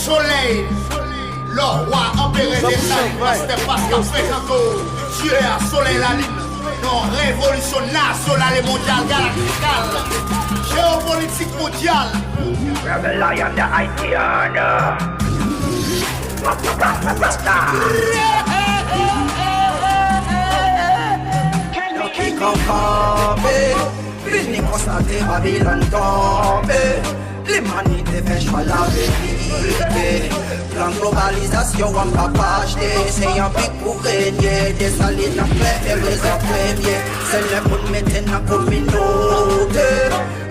soleil. Le roi empéré des salles, c'était pas ce qu'on fait tantôt. Dieu a soleil la ligne. Non, révolution nationale et mondiale galacticale. Géopolitique mondiale. Rebel Lion the Haitian. Qui campé, fini constater Babylone tombé. L'humanité fait choix la vérité. Plan globalisation, on va pas acheter. C'est un pic pour régner. Des salines en fait et les en premier. C'est le pour mettre dans la communauté.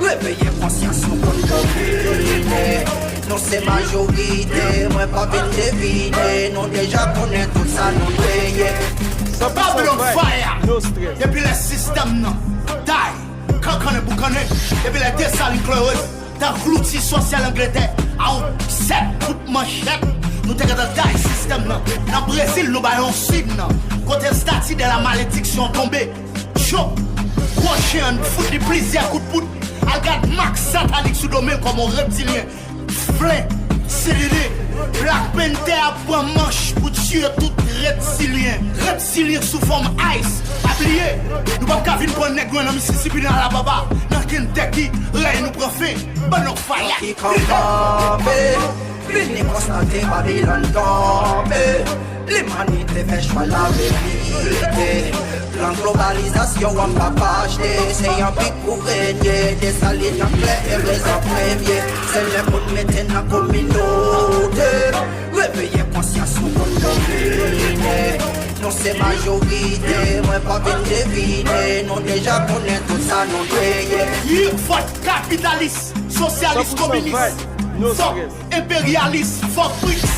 Réveiller conscience, nous dominer. Nous c'est majorité, moi pas vite deviner. Nous déjà connaît tout ça, nous payer. Babylon fire. Depuis le système non. Die. Quand on est boucané. Depuis les dessalines chloreuses. Dans l'outil social Angleterre. À un 7 coups de manchette. Nous t'es dans le système non. Dans le Brésil, nous baillons sud non. Côté statut de la malédiction tombée. Chaud. Gros chien, fout du plaisir, coup de poudre. Regarde Max satanique sous domaine comme un reptilien. Flin, CDD, Black Panther à point manche pour tuer tout reptilien. Reptilien sous forme ice. Oubliez, nous pas qu'à venir pour nègre dans Mississippi dans la baba. Dans Kentucky, Ray nous prend fin. Bon on fire. Qui campé, fini constater Babylone tombé. L'humanité fait choix la vérité. Plan globalisation, on va pas acheter. C'est un pic pour régner. Des salines en clé et les en premier. C'est le pour mettre dans la communauté. Réveiller conscience, nous dominer. Nous c'est majorité, moi pas vite deviner. Nous déjà connaît tout ça, nous payer. Fuck capitaliste, socialiste, communiste. Fuck impérialiste, fuck BRICS.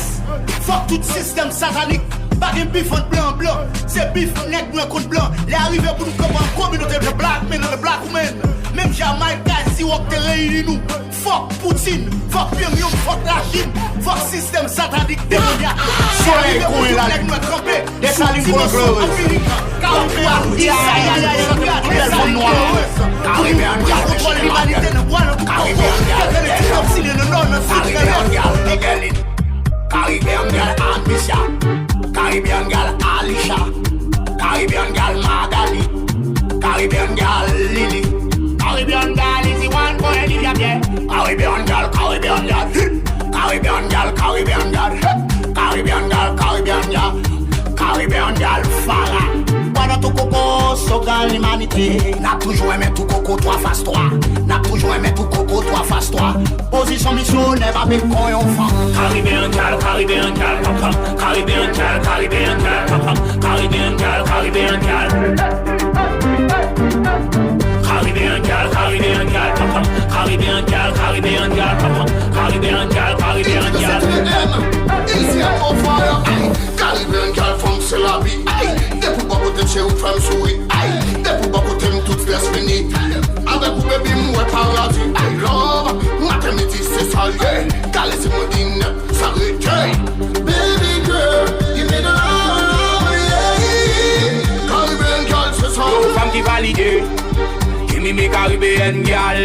Fuck tout système satanique. Pas de bif entre blanc blanc. C'est bif nègre blanc contre blanc. Les arrivés pour nous comprendre communauté de black men et de black women. Même Jamaïque, si on te réunit nous. Fuck Poutine, fuck Pyongyang, fuck la Chine. Fuck système satanique démoniaque. Soleil couille la nègre noir trempé. Des salines pour le globe. Caribéen, contrôle l'humanité ne boit le Caribbean girl Amisha, Caribbean girl Alisha, Caribbean girl Magali, Caribbean girl Lily, Caribbean girl is the one for Olivia Pierre. Caribbean girl, Caribbean girl, Caribbean girl, Caribbean girl, Caribbean girl, Caribbean girl, Caribbean girl Farah. Pendant tout coco, sogal l'humanité. N'a toujours aimé tout coco, toi face toi. N'a toujours aimé tout coco, toi face toi. Position missionnaire avec quoi on fait. Caribbean girl, Caribbean girl, papa. Caribbean girl, Caribbean girl, papa. Caribbean girl, Caribbean girl. Caribbean girl, Caribbean girl, papa. Caribbean girl, Caribbean girl, papa. Caribbean girl, Caribbean girl. Ici on fire. Caribbean girl from Selabi. Depuis pas côté chez ou femme souris. Depuis pas côté toutes les fini. Avec vous baby moi paradis. I love maternity c'est ça yeah. Calé c'est mon dîner ça recueille. Baby girl, give me the love yeah. Caribbean girl c'est ça. Yo femme qui valide. Give me Caribbean girl.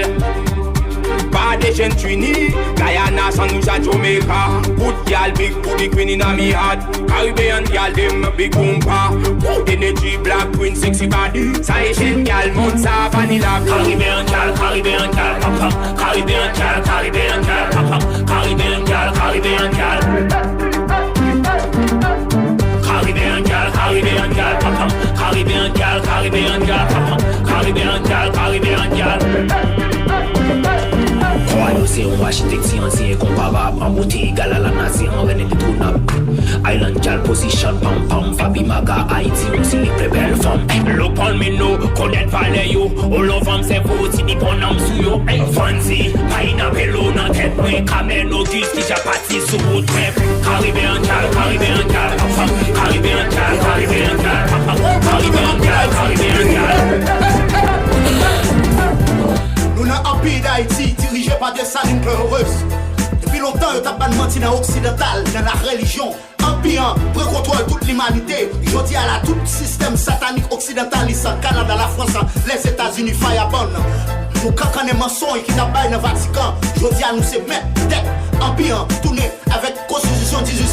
Pas des jeunes Trini, Guyana, San Lucia, Jamaica. Good girl, big booty queen in a me heart. Caribbean girl, them big boompa. Good energy, black queen, sexy body. Asian girl, Monza, vanilla. Caribbean girl, Caribbean girl, papa. Caribbean girl, Caribbean girl, papa. Caribbean girl, Caribbean girl. Caribbean girl, Caribbean girl, papa. Caribbean girl, Caribbean girl, papa. Caribbean girl, Caribbean girl. Royal c'est un architecte ancien comparable en beauté égale à la nation René détrônable. Island girl position pam pam Fabi Maga Haïti aussi les plus belles femmes. Look on me no, connaît pas les yo. All of them c'est vous, si ni bon homme sous yo. Fancy, pineapple dans tête moi. Kamel Auguste qui j'ai parti sur votre trip. Caribbean girl, Caribbean girl, papa. Caribbean girl, Caribbean girl, papa. Caribbean girl, Caribbean girl. Nous n'avons un pays d'Haïti dirigé par des salines pleureuses. Depuis longtemps, ils n'ont pas menti dans l'occidental, dans la religion. Empire, contrôle toute l'humanité. Je dis à la tout système satanique occidental, ici, Canada, la France, les États-Unis, Fireball. Nous, quand on est mensonge qui n'a pas dans le Vatican, je dis à nous, c'est mettre tête. Empire, tourner avec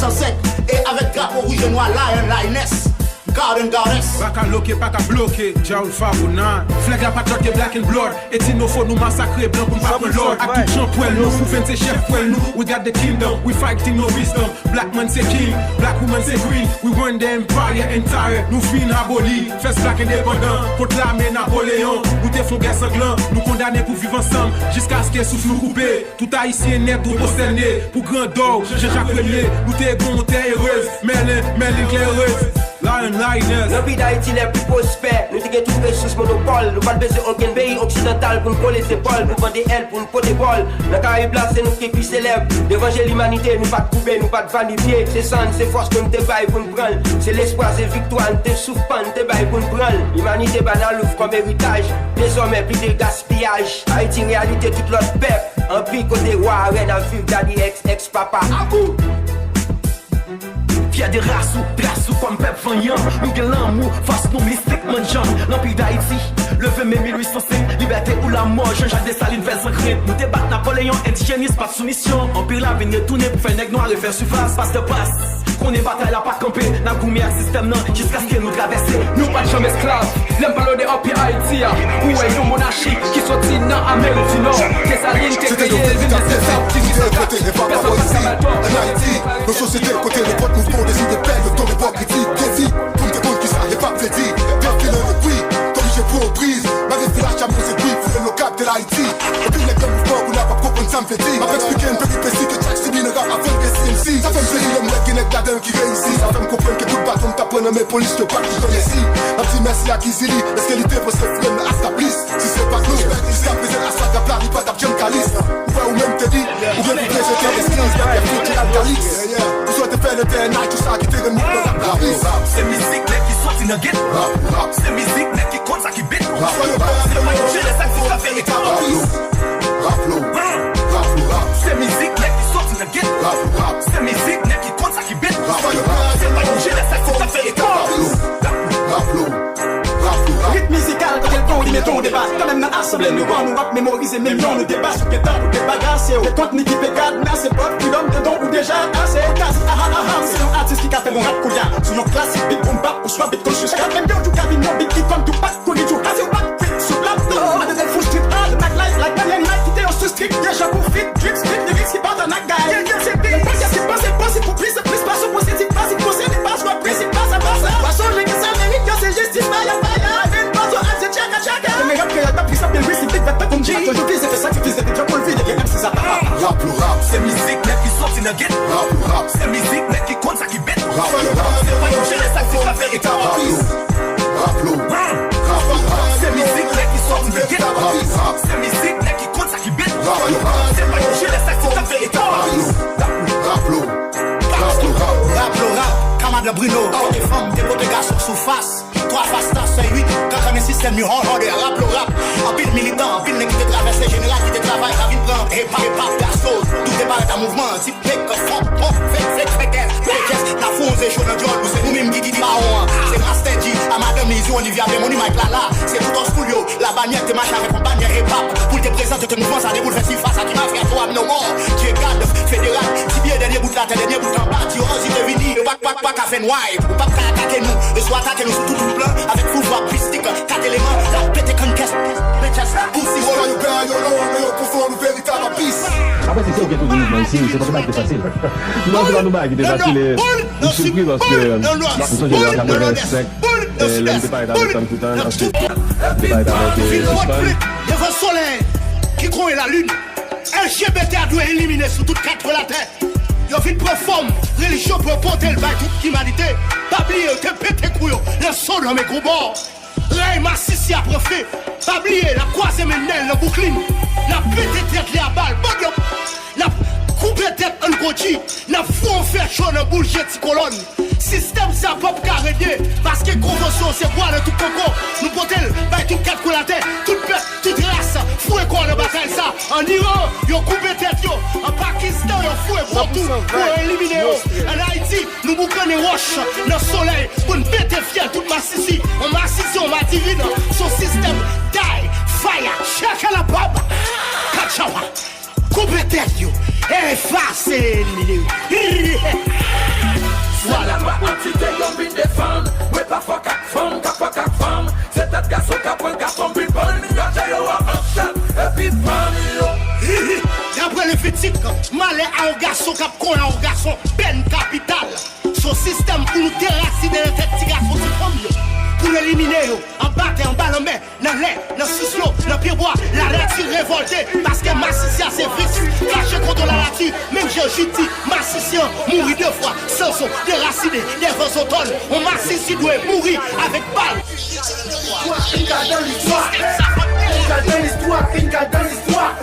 105 et avec drapeau rouge et noir, Lion, Lioness. Garden Goddess. Pas qu'à loquer, pas qu'à bloquer. Jaoul Fabounan. Flag la patriote qui black and blood. Et si nous faut nous massacrer, blanc pour pas pour l'ordre. A tout champ pour nous, pour faire ses chefs pour nous. We got the kingdom, we fighting no wisdom. Black man c'est king, black woman c'est queen. We run the empire entire. Nous fin aboli, first black indépendant. Contre l'armée Napoléon. Nous te font guerre sanglant. Nous condamnés pour vivre ensemble. Jusqu'à ce qu'elle souffle nous couper. Tout haïtien net ou postelné. Pour grand d'or, Jean-Jacques Premier. Nous t'es bon, t'es heureuse. Merlin claireuse. Lion, Lioness. Dans le pays d'Haïti les plus prospères, nous avons tout fait sous ce monopole. Nous pas baiser aucun pays occidental pour nous coller les épaules, pour vendre ailes, pour nous poser des bols. Dans le Caraïbe là, c'est nous qui plus célèbres. D'évangile l'humanité, nous pas de couper, nous pas de vanifier. C'est sang, c'est force que nous te baille pour nous prendre. C'est l'espoir, c'est victoire, nous te souffre pas, nous te baille pour nous prendre. L'humanité banale l'ouvre comme héritage. Désormais, plus de gaspillage. Haïti, réalité, toute l'autre peuple. En pic côté roi, reine à vivre, daddy, ex-papa. À bout! Fier des races ou traces ou comme peuple vaillant. Nous gagnons l'amour, face nos mystiques mangeant. L'Empire d'Haïti, le 20 mai 1805. Liberté ou la mort, Jean-Jacques Dessalines vers sans crainte. Nous débattons Napoléon, indigénisme, pas de soumission. Empire la vie retourner pour faire nègre noir et faire surface. Passe de passe, qu'on est bataille, la pas camper. N'a goumé à système non, jusqu'à ce qu'il nous traverse. Nous pas de jamais esclaves, l'aime pas de Empire Haïti. Où est une monarchie qui soit dans Amérique du Nord. Dessalines, qui est créé, nos sociétés, côté les potes, mouvements, des idées pleines, le temps n'est pas critique, défi, pour me dépendre qui ça, les papes fait dire, bien qu'il le prix, tant que j'ai pour prise, ma vie la chambre, c'est lui, faut le cap de l'Haïti, et puis les deux mouvements, vous n'avez pas comprendre, ça me fait dire, avec expliquer une petite précis que chaque semaine, le rap a fait des CMC, ça fait me plaisir, le mec qui n'est pas d'un qui réussit, ça fait me comprendre que tout le bâton t'apprenne à mes polices, que pas qui connaissent ici, un petit merci à Kizili, est-ce qu'elle était pour se faire à sa place, si c'est pas nous, jusqu'à présent, à sa gapla, il pas d'abjam calice, ou même te dit, ou bien vous présenter les skills, d'abord, Calix. Vous souhaitez faire le DNA, tout ça qui te remet dans la vie. C'est musique qui soit in a get. C'est musique qui compte ça qui bête. C'est pas une jeune, ça qui fait vérité. C'est musique qui soit in a get. C'est musique qui compte ça qui bête. C'est pas une jeune, ça qui fait vérité. Rythme musical, quand elle tombe, il met ton débat. Quand même, dans l'assemblée, nous rend, nous rap, mémoriser millions, nous débat sur pétard ou des bagages. Des contenu qui fait cadre, mais c'est pas, tu donnes de dons ou déjà assez. Quasi, c'est un artiste qui a fait mon rap couillard. Sur nos classiques, beat boom bap, ou soit beat conscious. Même bien, du cabine, beat qui comme tout pas, coulis, tout quasi, ou pas, fit, sous la à de full street, hard, Mac Life, like Daniel Knight, qui t'est en sous-street, déjà pour fit, drip, split, lyrics qui partent en agaille. C'est big, c'est pas, pour plus, pas, sur positif, pas, si possible, pas, soit principe, pas, ça, pas, changer, que ça mérite, que c'est justice, pas, c'est musique qui sort in a get. C'est musique qui compte ça qui bête. C'est pas une jeune, ça qui fait vérité. C'est musique qui sort in a get. C'est musique qui compte ça qui bête. C'est pas une jeune, ça qui fait vérité. Rap, camarade Bruno, des femmes, des beaux garçons sous face. 3 fastas, c'est 8, quand même système nous rend de rap, le rap. En pile militant, en pile qui te traverse, les générales qui te travaillent, la vie prend, et pas la chose. Tout est barré à mouvement, si fait que fond, la fausse et chaud dans le job, c'est nous-mêmes qui dit Maron. C'est Master G, à Madame Lizzie, Olivia, Bémoni, Mike Lala. C'est tout en studio, la bannière, t'es machin avec une bannière et pap. Pour te présenter tes mouvements, ça déboule, fait si face à qui m'a fait à toi, no more. Dieu garde, fédéral, si bien dernier bout de la tête, dernier bout d'en bas, tu oses, il te vini, pas qu'à faire noir, ou pas qu'à attaquer nous, et soit attaquer nous sur tout le plan, avec full voix, pistique, 4 éléments, la pété conquête, pour si on a eu père, yo, mais on profond, nous véritable piste. Après, c'est ça qui est tout le monde ici, c'est pas ça qui est facile. Non, c'est pas nous qui est facile. Je suis surpris parce que nous sommes en 85, l'homme n'est pas avec Tom Coutan, ensuite, il n'est pas avec Suspend. Devant le soleil, qui croit la lune, LGBT doit éliminer sur toute 4 la terre. Yo vite profonde, religion pour porter le bail toute l'humanité. Pas oublier, te pété couillon, le son dans mes gros bords. Ray Massissi a profé, pas oublier, la croisée menelle, le boucline. La pété tête, les à balle, la coupé tête, un goji. La fou en fait chaud, le bullshit, si colonne. Système, ça pop carré, parce que convention, c'est quoi le tout coco. Nous potons, bail toute 4 coups la tête, toute peuple, toute race. Fou et quoi, le bataille, ça. En Iran, yo coupé tête, yo. En Pakistan, yo fou et pour tout, pour éliminer, yo. En Haïti, nous boucons les roches, le soleil, pour nous péter fiel, toute Massissi. On Massissi, on m'a divine, son système, die, fire, check la baba. Kachawa, coupé tête, yo. Et facile, cap qu'on a un garçon, peine capitale. Son système pour nous déraciner les têtes de garçons du premier. Pour l'éliminer, en battant, en bas, en main, dans l'air, dans le sous dans le pied-bois, la nature révoltée. Parce que Massicien, c'est vice. Caché contre la nature, même j'ai dit, Massicien, mourir 2 fois, sans son, déraciné, des vents automnes. On Massicien doit mourir avec balle. Une carte dans l'histoire, une carte dans l'histoire, une carte dans l'histoire,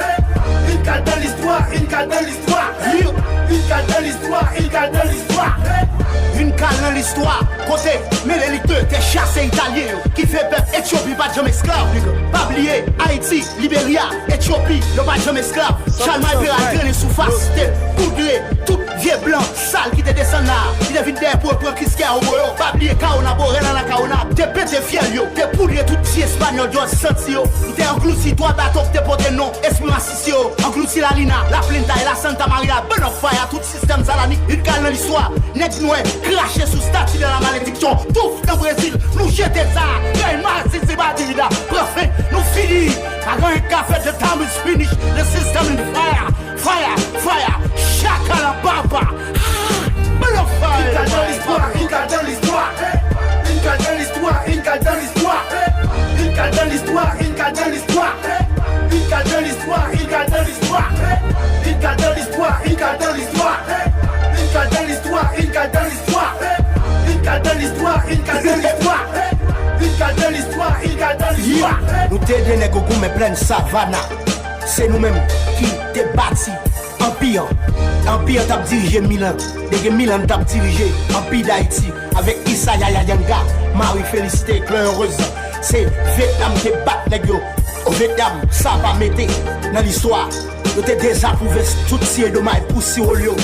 une carte dans l'histoire, une carte dans l'histoire, une carte dans l'histoire, une carte dans l'histoire. Une cale dans l'histoire, côté, mais l'électeur, t'es chassé italien, qui fait peuple Éthiopie, pas de jamais esclave, pas oublier, Haïti, Libéria, Éthiopie, le pas de jamais esclave, Chalma et Péral, grainer sous face, t'es poudré, tout vieux blanc, sale qui te descend là, qui te vide d'air pour prendre Christian au boyo, pas oublier Kaona, Boré dans la Kaona, t'es pété fiel yo, t'es poudré tout petit espagnol, Dios senti yo, t'es englouti, toi bateau, t'es porté non, esprit massif yo, englouti la Lina, la Plinta et la Santa Maria, bon of fire, tout système salamique, une cale dans l'histoire, net noué, craché sous statue de la malédiction, tout dans le Brésil, nous jeter ça, gagne mal, c'est pas divida, parfait, nous finit, avant un café de time is finish, the system in fire, fire, fire, chacun la baba, bon of fire. Une cale dans l'histoire, une cale dans l'histoire, une cale dans l'histoire, une cale dans l'histoire, une cale dans l'histoire, une cale dans l'histoire, une cale dans l'histoire, une cale dans l'histoire, une cale dans l'histoire, une cale dans l'histoire. Une cale dans l'histoire, une cale dans l'histoire, une cale dans l'histoire, une cale dans l'histoire, une cale dans l'histoire, une cale dans l'histoire. Nous t'aidons les gogos mais plein de savane. C'est nous-mêmes qui t'es bâti. Empire, Empire t'a dirigé Milan. Depuis Milan t'a dirigé Empire d'Haïti. Avec Issa Yaya Yanga, Marie-Félicité, Claire Heureuse. C'est Vietnam qui bat les gars. Au Vietnam, ça va mettre dans l'histoire. Nous t'es désapprouvé tout si et dommage pour si au lieu.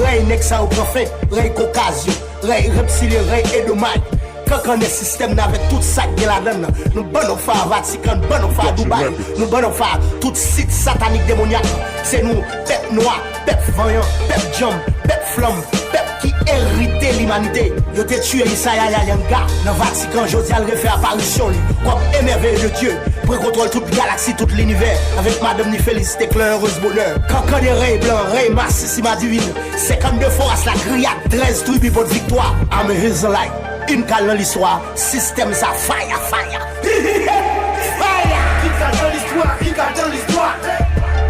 Rey Nexa au prophète, Rey Caucasio, Rey Reptilien, Rey Edomai. Quand on est système avec tout ça qui est là-dedans, nous bonnes faire Vatican, bonnes faire Dubaï, nous bonnes faire tout site satanique démoniaque. C'est nous, peuple noir, peuple voyant, peuple jump, peuple flamme, peuple qui hérite l'humanité. Yo te tué Isaiah Yanga, dans Vatican, Josial refait apparition, comme émerveille de Dieu, pour contrôler toute galaxie, tout l'univers, avec Madame ni Félicité, Claire Heureuse Bonheur. Quand on est Rey Blanc, Rey Massissima Divine, 52 forces, la grillade, 13 tribus pour victoire, I'm a Israelite. Une cale dans l'histoire, système ça, fire, fire. Fire! Une cale dans l'histoire, une cale dans l'histoire,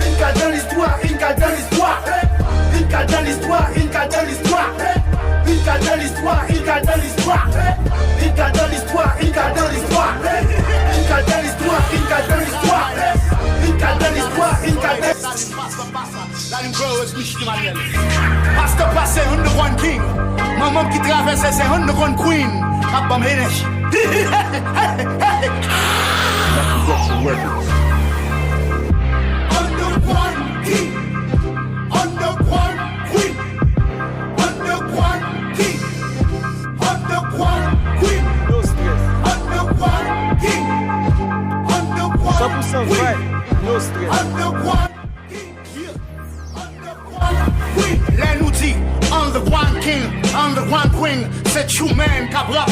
une cale dans l'histoire, une cale dans l'histoire, une cale dans l'histoire, une cale dans l'histoire, une cale dans l'histoire, une cale dans l'histoire, une cale dans l'histoire, une cale dans l'histoire, une cale dans l'histoire, une cale dans l'histoire, une cale dans l'histoire, une cale dans Pasteur passé, underground king. Maman qui traverse, c'est underground queen. Abam Henesh. Underground king. Underground queen. Underground king. Underground queen. No stress. Underground king. Underground 100% vrai. No stress. Underground king. Oui, les nous dit underground king, underground queen, c'est humain cabra.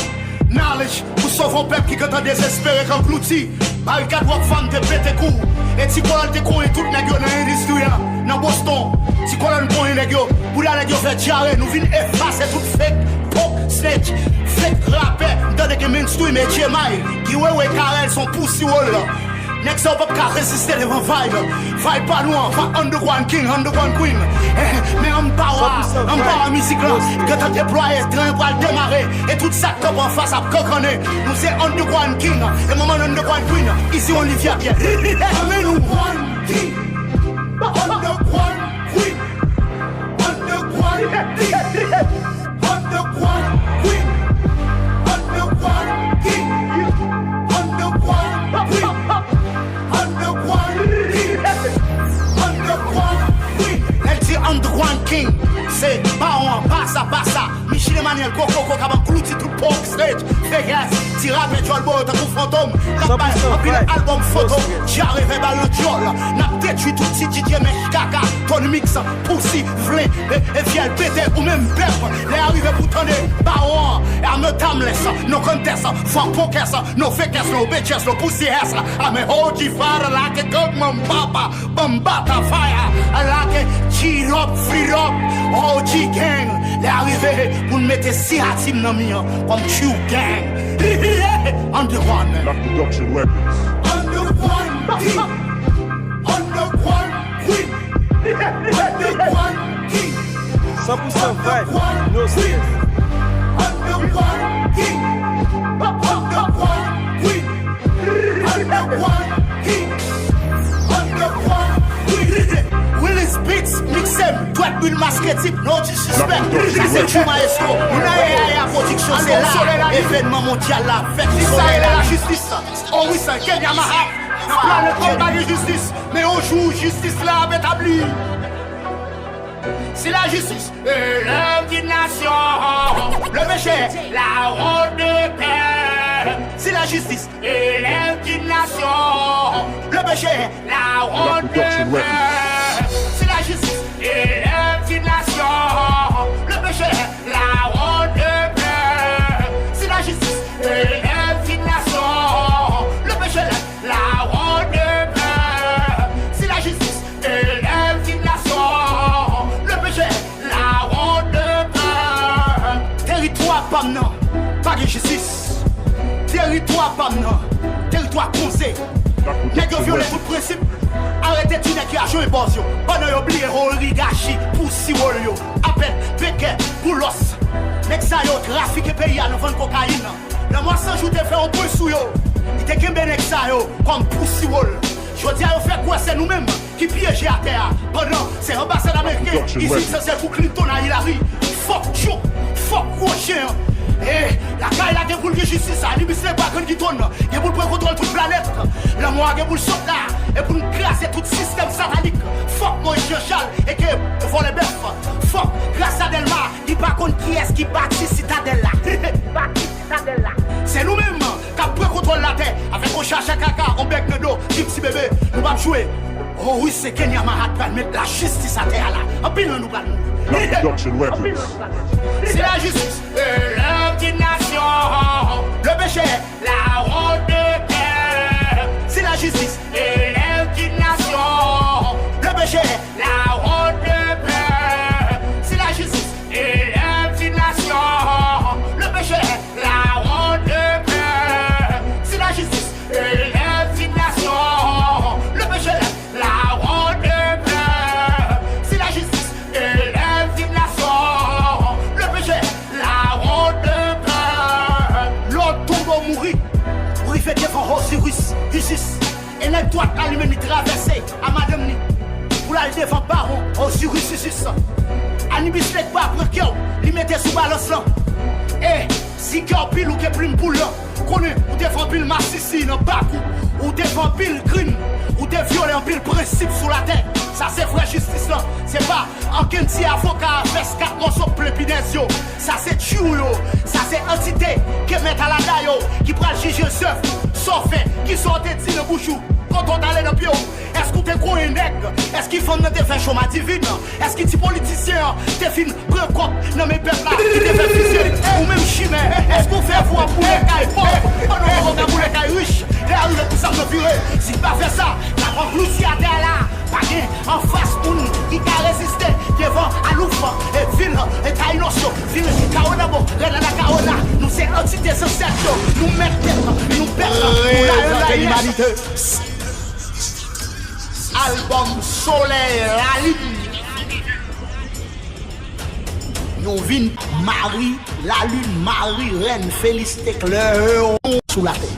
Knowledge, pour sauver un peuple qui est désespéré comme l'outil. Barricade rock femme te pète cou. Et si qu'on te connaît tout nèg dans l'industrie dans Boston. Si qu'on connaît nèg pour la nèg fait tirer, nous vinn effacer tout fake pop snitch, fake rapper dans des mainstream et Jemai qui ouais Karel sont poussés là. Next up, pas résister devant vibe. Vibe pas loin, va underground king, underground queen. Mais on power musique là. Quand on déploie, train pour démarrer. Et tout ça top en face à coconner. Nous c'est underground king, et maman underground queen. Ici Olivia Pierre. Amène-nous one king, underground queen, underground king, underground queen, underground king, underground queen. Underground king, c'est pas on passe à Chine Manuel Coco, Kaban Clouti, tout pork stage. Vegas, Tira Pétrole, Boy, t'as pour fantôme. La balle, un album photo. J'arrive à l'audiol. N'a détruit tout petit DJ Meshkaka. Ton mix, poussi, vlé, et fiel pété, ou même pèpre. Les arrivés pour tonner, baron, arme tamless, no contest, fuck pokers, no fakers, no bitches, no pussy ass. I'm a OG fire like a gunman, papa, bombata fire. I like it, cheat up, free up, OG gang. Les arrivés pour me mettre si à team dans mien, comme Q gang. Under one. La production weapons. Under one king. Under one queen. Under one king. 100% vrai, no stress. Under one king. Under one queen. Under one king. Under one queen. Willis Beats, mixem, toi de masqué type, no disrespect. Ça c'est du maestro. On a production, c'est là. Événement mondial là. Faites ça et la justice. Oh oui, c'est Kenya Maha. La planète pas de justice. Mais on joue justice là établie. C'est la justice et l'indignation. Le péché, la honte de paix. C'est la justice et l'indignation. Le péché, la honte de paix. C'est la justice et l'indignation. Le péché, la honte de paix. C'est la justice et l'indignation. Le péché, la honte de paix. C'est la justice et l'indignation. Le péché, la honte de paix. Territoire pas non, pas de justice. Territoire pas non, territoire conseil. Nèg yo violé tout principe. Arrêtez tout nèg qui a joué boss yo. Pendant yo oublié oligarchie pour si wol yo. Appel péké pour l'os. Nèg ça yo trafiqué pays à nous vendre cocaïne. Le mois sans jour te fait un point sou yo. Il te kembe nèg ça yo comme pour si wol. Jodi a yo fait quoi c'est nous-mêmes qui piéger à terre. Pendant c'est ambassade américaine ici c'est pour Clinton à Hillary. Fuck Joe, fuck Rocher. Eh, la caille là, pour le justice, ça, lui, c'est pas qui tourne, il pour prendre contrôle toute planète. La moi, il pour le sauter là, et pour nous classer tout système satanique. Fuck moi, Jean-Charles, et que voler bœuf. Fuck, grâce à Delma, il pas contre qui est-ce qui bâtit citadelle là. Bâtit citadelle là. C'est nous-mêmes qui prenons contrôle la terre, avec un chacha caca, un bec de dos, petit bébé, nous allons jouer. Oh oui, c'est Kenya Mahatma mettre la justice à terre là. En pile, nous allons. La production weapons. C'est la justice et l'indignation. Le péché, la honte de paix. C'est la justice et l'indignation. Le péché, la honte de paix. C'est la justice et l'indignation. Le péché, la honte de paix. C'est la justice et l'indignation. Le péché, la honte de paix. C'est la justice et l'indignation. Le péché, la honte de paix. L'autre tombe au mourir. Pour y faire devant Osiris, justice. Et la droite à lui-même traverser à madame ni. Pour la devant baron, Osiris, justice. Anibis n'est pas pour qu'il lui mette sous balance là. Et si qu'il pile ou qu'il plume pour là. Connaît ou défend pile massissi dans bakou. Ou défend pile green. Ou des violents pile principe sur la terre. Ça c'est vraie justice là. C'est pas en quinti avocat avec 4 morceaux plépinésio. Ça c'est tchouyo. Ça c'est entité qui met à la daille. Qui prend le juge seuf. Sauf qui sortent de le bouchou. Quand on allait dans le bureau. Est-ce qu'on te croit un nègre? Est-ce qu'il faut te faire chômage divine? Est-ce qu'il dit politicien? Te fin prend compte dans mes peuples là. Qui te fait fusiller? Ou même chimère? Est-ce qu'on fait voir pour les cailles pauvres? On a pour les cailles riches. Et arrive tout ça me virer. Si pas fait ça, la prend Lucie à terre là. Pas bien en face pour nous qui a résisté devant Aloufa et ville et Taïnoso. Ville Kaonabo, Rena Kaona. Nous c'est entité sociale. Nous mettons, nous perdons pour l'humanité. Album Soleil, la lune. Nous vîmes Marie, la lune, Marie, reine, félicité, clair sous la terre.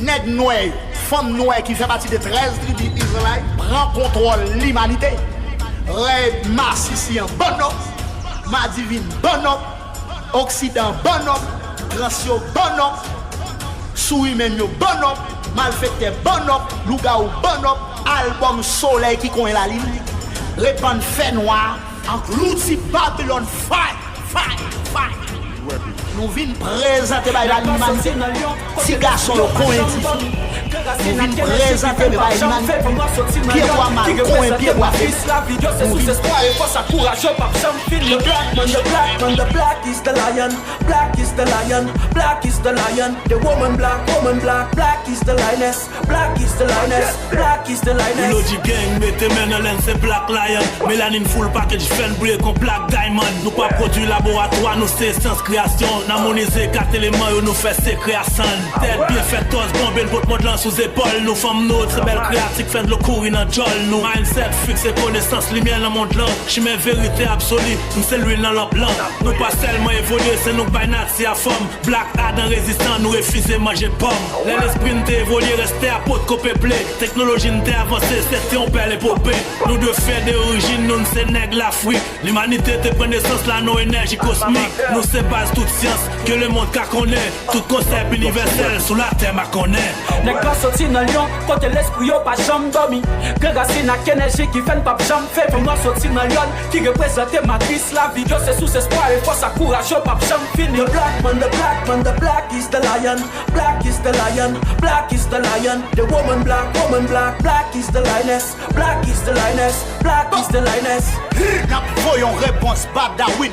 Nèg noir, femme noire qui fait partie des 13 tribus d'Israël, prend contrôle de l'humanité. Rêve massicien, bon homme, ma divine, bon homme, Occident, bon homme, Transio, bon homme, sous-humain, bon homme, malfaiteur, bon homme, lougaou, bon homme. Album Soleil qui connaît la ligne. Répand fait noir. En l'outil Babylon fire, fire. fight. Nous venons présenter l'humanité. Si garçon le coin nous venons présenter l'humanité. Pied bois mal, coin pied bois fait. Nous venons courageux, pas the black man, the black is the lion. Black is the lion, black is the lion. The woman black, black is the lioness. Black is the lioness, black is the lioness. Logic gang, mettez main dans l'aine, c'est Black Lion. Mélanine full package, fan break on Black Diamond. Nous pas produit laboratoire, nous c'est science création. N'harmoniser 4 éléments, nous fait ses créations. Tête bien fait, tous bomber le monde là sous épaule. Nous femmes notre belle créatique, fin de le courir dans jol. Nous mindset fixe connaissance, lumière dans le monde là. J'mets vérité absolue, nous c'est lui dans l'homme blanc. Nous pas seulement évoluer, c'est nous bainati à forme. Black Adam résistant, nous refuser manger pomme. L'esprit nous évoluer, rester à pot de copé play. Technologie nous avancée, c'était on perd l'épopée. Nous deux faits d'origine, nous c'est nègre l'Afrique. L'humanité te prend naissance là, nos énergies cosmiques. Nous c'est base toute science, que le monde qu'a connaît. Tout concept universel, sous la terre m'a connaît. Les gars sortis dans Lyon, côté l'esprit yo pas jamais dormi. Que racine à énergie qui fait pas jamais fait. Pour moi sortir dans Lyon, qui représente matrice la vie. C'est sous espoir et force à courage, pas jamais fini. The black man, the black is the lion. Black is the lion, black is the lion. The woman black, black is the lioness. Black is the lioness, black is the lioness. N'a voyons réponse, Bob Darwin.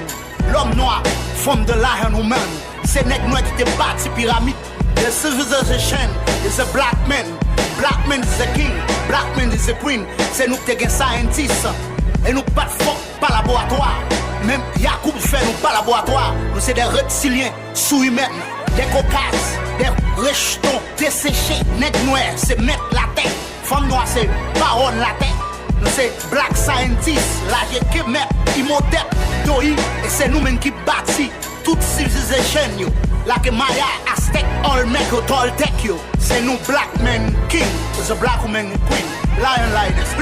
L'homme noir, forme de lion humain. C'est nèg noir qui te bâti pyramide. The civilization is a black man. Black man is a king. Black man is a queen. C'est nous qui sommes scientists. Et nous pas de fuck, pas laboratoire. Même Yacoub fait nous pas laboratoire. Nous c'est des reptiliens sous-humains. Des cocasses, des rejetons desséchés. Nèg noir, c'est mettre la tête. Femme noire, c'est baronne la tête. Nous c'est black scientists. La qui met Imhotep, Doi. Et c'est nous-mêmes qui bâtit toute civilisation. Like a Maya, Aztec, Olmec, or Toltec, yo. C'est nous black men king, is a black woman queen. Lion, lioness.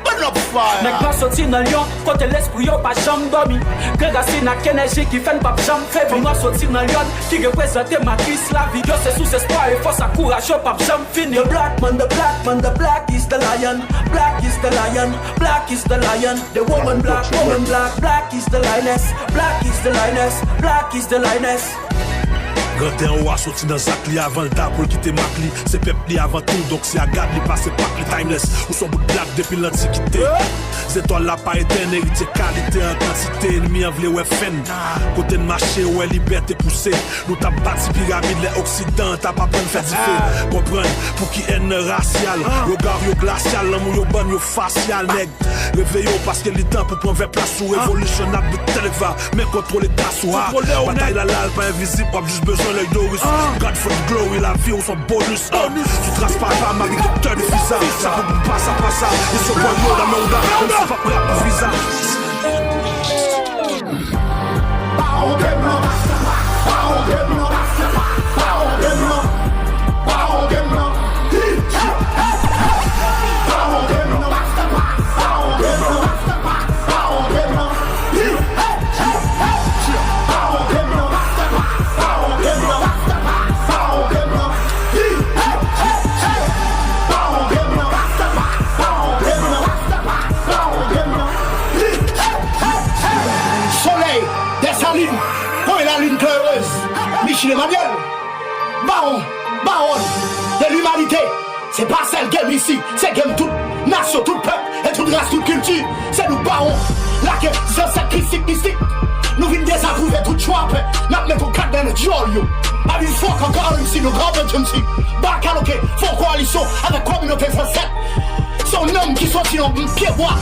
Burn up fire. Nèg pas sorti dans Lyon, côté l'esprit yo pas jamais dormi. Que racine à énergie qui fait pas jamais fait. Pour moi sorti dans Lyon, qui représente matrice la vie. C'est sous espoir et force à courage, pas jamais fini. The black man, the black is the lion. Black is the lion, black is the lion. The woman black, black is the lioness. Black is the lioness, black is the lioness. Grand en haut a sorti dans Zach li avant le table pour quitter Macli. C'est peuple li avant tout, donc c'est à garde li passe pas li timeless. Ou son bout de blague depuis l'antiquité. C'est toi là pas éteint, hérité qualité en quantité. Ennemi en vle ouais fen. Côté de marché, ouais liberté poussée. Nous t'a bâti pyramide, les occidents, t'as pas peine fait diffé. Comprendre pour qui haine raciale. Yo gare yo glacial, l'amour yo ban yo facial, nèg. Réveillons parce que le temps pour prendre place sous révolutionnable de téléva. Mais contrôler ta soie. Bataille la lalle, pas invisible, pas juste besoin. L'œil d'Horus, God for the glory, la vie ou son bonus. Tu traces pas la avec docteur de visa. Ça peut pas, ça passe ça. Ils sont pas dans le monde, on ne sait pas prêt pour visa. Michel Emmanuel, baron de l'humanité. C'est pas celle game ici, c'est game toute nation, tout peuple et toute race, toute culture. C'est nous barons, là que c'est sacrifice mystique. Nous venons désapprouver tout choix, nous mettons au cadre de notre joyau. À une fois qu'encore ici, nous grands ici. Bacaloqué, font coalition avec la communauté française. Son homme qui sont dans le pied bois,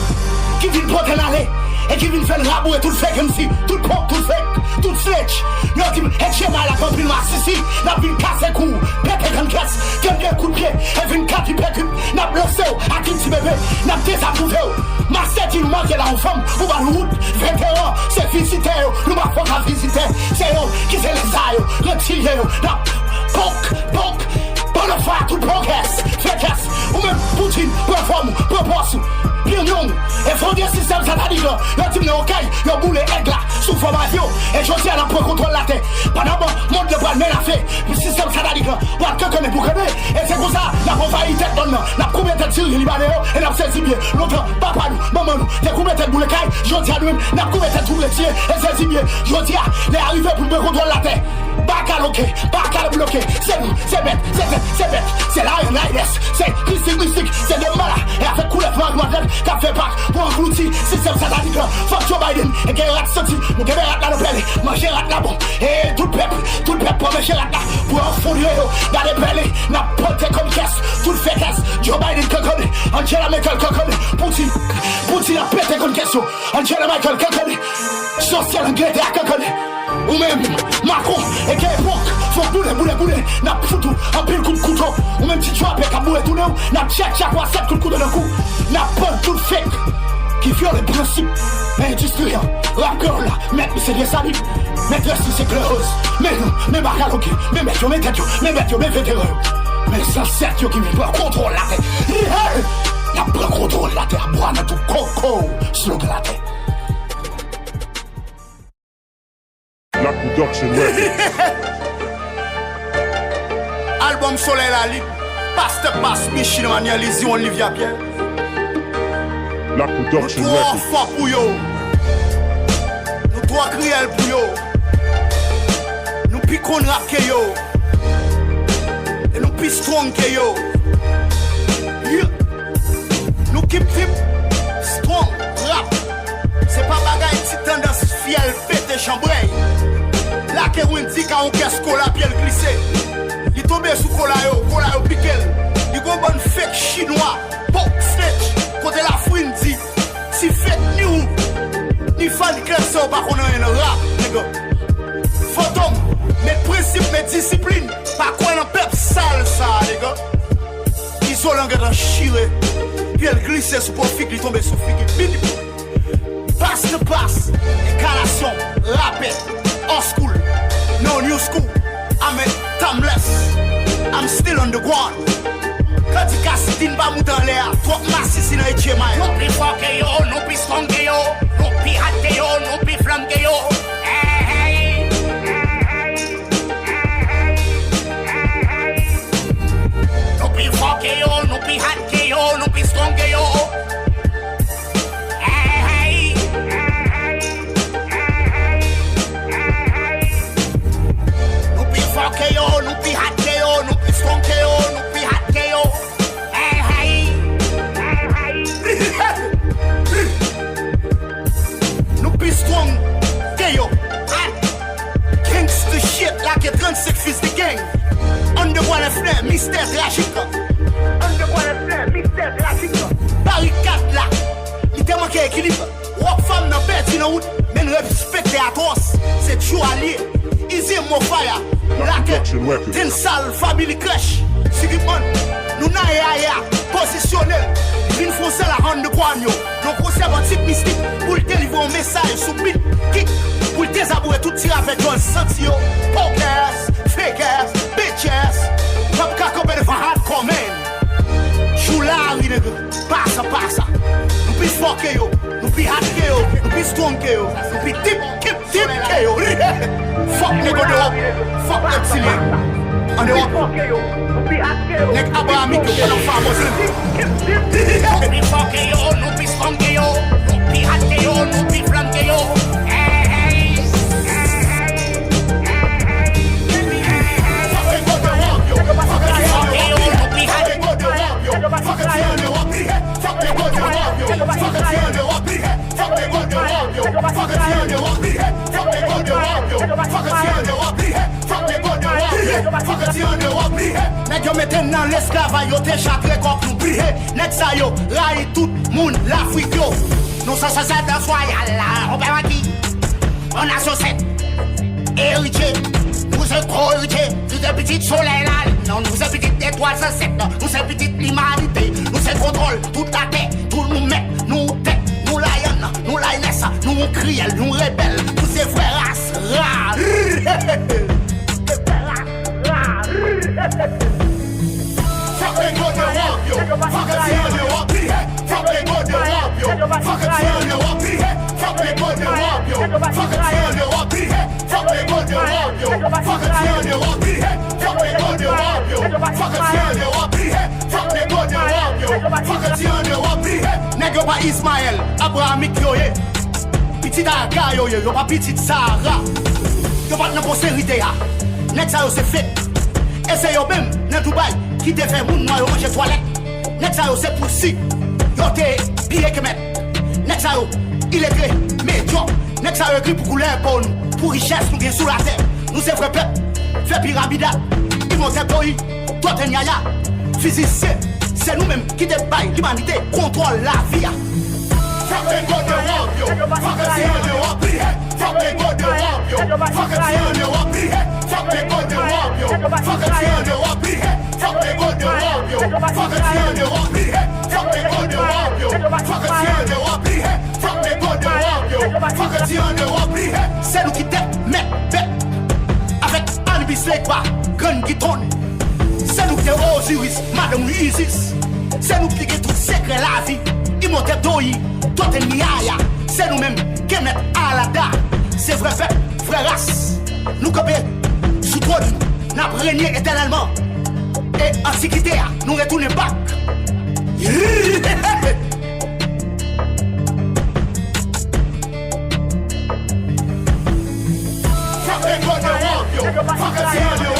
qui vient porter l'allée. Et qui vient faire le rabou et tout le fait comme si, tout le pont, tout le fait, tout le sledge. Yo qui et chez moi la compris moi ici, n'a vu casser cou, péter comme casse, quelqu'un coup de pied, et vient casser pécu, n'a bloqué à qui petit bébé, n'a désapprouvé. Ma tête il manque là en femme, ou va le route, 21 c'est visiter, nous m'a pas qu'à visiter, c'est eux qui fait les aïeux, retirer, n'a ponk, bonne fois tout podcast, fait casse, ou même Poutine, réforme, propose. Pyongyang, et fondé système satanique, le type de rocaille, le boulet aigle là, sous formation. Et je dis à la prendre contrôle la terre. Pendant le monde de bras de la fait. Le système satanique là. Voilà que connaît pour connaître. Et c'est pour ça, la envahi tête donne. La combien de têtes sur les Libanais. Et la saisi bien. L'autre, papa nous, maman nous. T'es combien de têtes pour le caille. Je dis à nous, la combien de têtes pour les tiens. Et saisi bien. Je dis à les arrivés pour me contrôler la terre. Bac à loquer, bac à bloquer. C'est nous, c'est bête, c'est bête. C'est la c'est mystique, c'est de malade. Et avec couleur Madrid, qu'a fait pas pour engloutir système satanique là. Fuck Joe Biden, et qu'il rate sorti, nous qu'il rate là le pelle, manger rate là bon. Et tout le peuple pour manger rate là. Pour en fouiller, dans les pelles, n'a porté comme caisse, tout le fait caisse. Joe Biden cocone, Angela Merkel cocone, Poutine a pété comme question, Angela Merkel cocone, social anglais à cocone. Ou même Macron et quelle époque faut bouler n'a foutu un pile coup de couteau ou même si tu as avec un boulet tout le monde n'a check quoi 7 coups de couteau d'un coup n'a pas tout le fake qui viole les principes industriels rap girl là mec c'est des salibs maîtresse c'est éclaireuse mais non mais bacalogue mais mec mais tête mais mec mais vétéran mais ça c'est qui veut contrôler la tête n'a pas contrôle la terre boire tout coco sur la tête. La production Album Soleil la libre. Passe Michel Maniel Lizzie Olivia Pierre. La production nous trois forts pour yo. Nous trois criels pour yo. Nous piquons rap que yo. Et nous pis strong que yo. Nous keep strong rap. C'est pas bagaille petite tendance fiel pété chambré. La que on dit quand on casse cola pied glissé. Il tombe sous cola yo piquel. Il go bon fake chinois, pop snitch. Côté la fouine dit si fake new. Ni fan clair ça pas qu'on a un rap, nègre. Fantôme, mes principes, mes disciplines, pas quoi un peuple sale ça, nègre. Isolant dans chiré. Pied glissé sous profit, il tombe sous figue. Passe, écalation, rappé, old school, no new school. I'm timeless, I'm still on the ground. Quand tu casses, tu ne vas pas dans l'air. Toi, massi, si n'a été mal. Non plus fort que yo, non plus strong que yo, non plus hot que yo, non plus flamme que yo. Non plus fort que yo, non plus hot que yo, non plus strong que yo. KO, nous pi hot KO, nous pi strong KO, nous pi hot KO. Hey. Nous pi strong KO. Gangsta shit like a 36 fils de gang. Underground FNF, mystère tragique. Barricade là, il te manque équilibre. Rock femme n'a pas dit non, mais nous respectons à tous. C'est toujours allié. Easy mo fire. Ten sale family crash. Sigimon, nous n'a ya positionnel. Une français la rende de guagno. Donc on s'est un type mystique pour le délivrer un message sous beat kick. Pour le désabouer tout tir avec un sentio. Pokers, fakers, bitches. Pop kakopé de hardcore man. Choulari nègre, passa. Nous puis fort que yo, nous puis hard que yo, nous puis strong que yo, nous puis deep que yo. Fuck nègre d'Europe, fuck les petits liens. En Europe, nègre abrahamique que nous faisons. Nous puis fort que yo, nous puis strong que yo, nous puis hard que yo, nous puis flamme que yo. Nèg yo mette dans l'esclavage yo te chakre comme nous briller. Nèg sa yo raille tout moun l'Afrique yo. Nous ça c'est de foyal là, on va qui on a saucette héritier. Nous sommes trop héritiers, nous sommes petites soleil là. Non, nous sommes petites étoiles sans sept. Nous sommes petites l'humanité. Nous sommes contrôle toute la terre. Tout nous met, nous tête, nous lion, nous lioness, nous criel, nous rebelles. Tous ces frères races rares. Fuck les gars de rap yo. Fuck les gars de rap yo. Fuck les gars de rap yo. Fuck les gars de rap yo. Fuck les gars de rap yo. Fuck les gars de Fuck a gun, they want be here. Fuck they gun, they want you. Fuck a gun, they want be here. Fuck they gun, they want you. Fuck a gun, they want be here. Nèg yo pas Ismaël, Abrahamique yo ye. Petit Aga yo ye, yo pas petit Sarah. Yo pas nan postérité ya. Nèg sa yo c'est fait. Et c'est yo même dans Dubaï qui te fait moun noir yo manger toilette. Nèg sa yo c'est pour si. Yo te pire que mettre. Nèg sa yo il est gré, médiocre. Nèg sa yo écrit pour couleur pour nous. Pour richesse nous gagne sous la terre. Nous c'est vrai peuple. Fait pyramida. Ils vont se pays. Toi t'es nyaya. Physicien. C'est nous-mêmes qui débaillent l'humanité. Contrôle la vie. Fuck they gun they want you. Fuck a gun they want be here. Fuck they gun they want you. Fuck a gun they want be here. Fuck they gun they want you. Fuck a gun they want be here. Fuck they gun they want you. Fuck a gun they want be here. Fuck they gun they want you. Fuck a gun they want be here. Fuck they gun they want you. Fuck a gun they want be here. C'est nous qui met bête avec Anubis Legba, Gun Giton. C'est nous qui Osiris, Madame Isis. C'est nous qui tout secret la vie. Imhotep Doi, Totem Niaya. C'est nous-mêmes qui met Alada. C'est vrai fait, vraie race. Nous copés sous trône, n'a régné éternellement. Et antiquité, nous retournons back. Fuck they gun they want you. Fuck a gun they